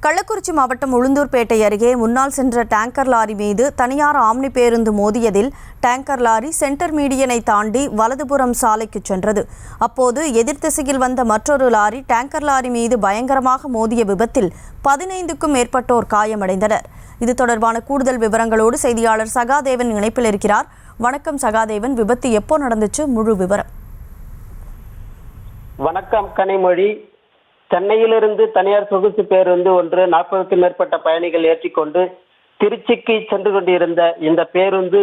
கள்ளக்குறிச்சி மாவட்டம் உளுந்தூர்பேட்டை அருகே முன்னால் சென்ற டேங்கர் லாரி மீது தனியார் ஆம்னி பேருந்து மோதியதில் டேங்கர் லாரி சென்டர் மீடியனை தாண்டி வலதுபுறம் சாலைக்கு சென்றது. அப்போது எதிர்த்திசையில் வந்த மற்றொரு லாரி டேங்கர் லாரி மீது பயங்கரமாக மோதிய விபத்தில் 15க்கும் மேற்பட்டோர் காயமடைந்தனர். இது தொடர்பான கூடுதல் விவரங்களோடு செய்தியாளர் சகாதேவன் இணைப்பில் இருக்கிறார். வணக்கம் சகாதேவன், விபத்து எப்போ நடந்துச்சு, முழு விவரம்? வணக்கம் கனிமொழி. சென்னையிலிருந்து தனியார் சொகுசு பேருந்து ஒன்று 40க்கும் மேற்பட்ட பயணிகள் ஏற்றிக்கொண்டு திருச்சிக்கு சென்று கொண்டிருந்த இந்த பேருந்து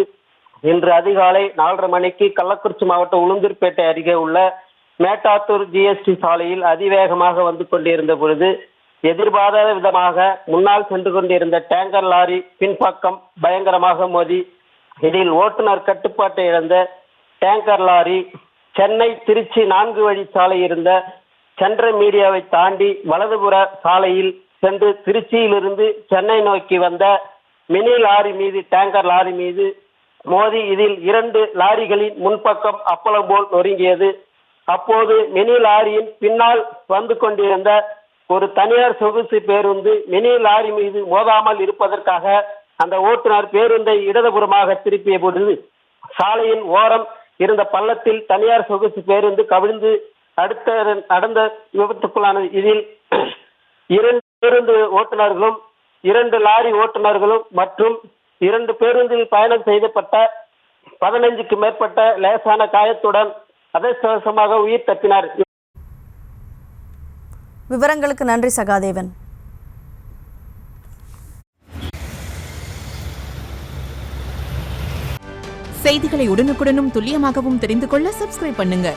இன்று அதிகாலை 4:30 மணிக்கு கள்ளக்குறிச்சி மாவட்டம் உளுந்தூர்பேட்டை அருகே உள்ள மேட்டாத்தூர் ஜிஎஸ்டி சாலையில் அதிவேகமாக வந்து கொண்டிருந்த பொழுது எதிர்பாராத விதமாக முன்னால் சென்று கொண்டிருந்த டேங்கர் லாரி பின்பக்கம் பயங்கரமாக மோதி இதில் ஓட்டுநர் கட்டுப்பாட்டை இழந்த டேங்கர் லாரி சென்னை திருச்சி 4 வழி சாலை இருந்த சென்ட்ரல் மீடியாவை தாண்டி வலதுபுற சாலையில் சென்று திருச்சியிலிருந்து சென்னை நோக்கி வந்த மினி லாரி மீது டேங்கர் லாரி மீது மோதி இதில் 2 லாரிகளின் முன்பக்கம் அப்பளம் போல் நொறுங்கியது. அப்போது மினி லாரியின் பின்னால் வந்து கொண்டிருந்த ஒரு தனியார் சொகுசு பேருந்து மினி லாரி மீது மோதாமல் இருப்பதற்காக அந்த ஓட்டுநர் பேருந்தை இடதுபுறமாக திருப்பிய பொழுது சாலையின் ஓரம் இருந்த பள்ளத்தில் தனியார் சொகுசு பேருந்து கவிழ்ந்து அடுத்த நடந்த விபத்துக்குள்ளானது. இதில் 2 பேருந்து ஓட்டுநர்களும் 2 லாரி ஓட்டுநர்களும் மற்றும் 2 பேருந்தில் பயணம் செய்யப்பட்ட 15க்கும் மேற்பட்ட லேசான காயத்துடன் அதிர்ஷ்டவசமாக உயிர் தப்பினார். விவரங்களுக்கு நன்றி சகாதேவன். செய்திகளை உடனுக்குடனும் துல்லியமாகவும் தெரிந்து கொள்ள சப்ஸ்கிரைப் பண்ணுங்க.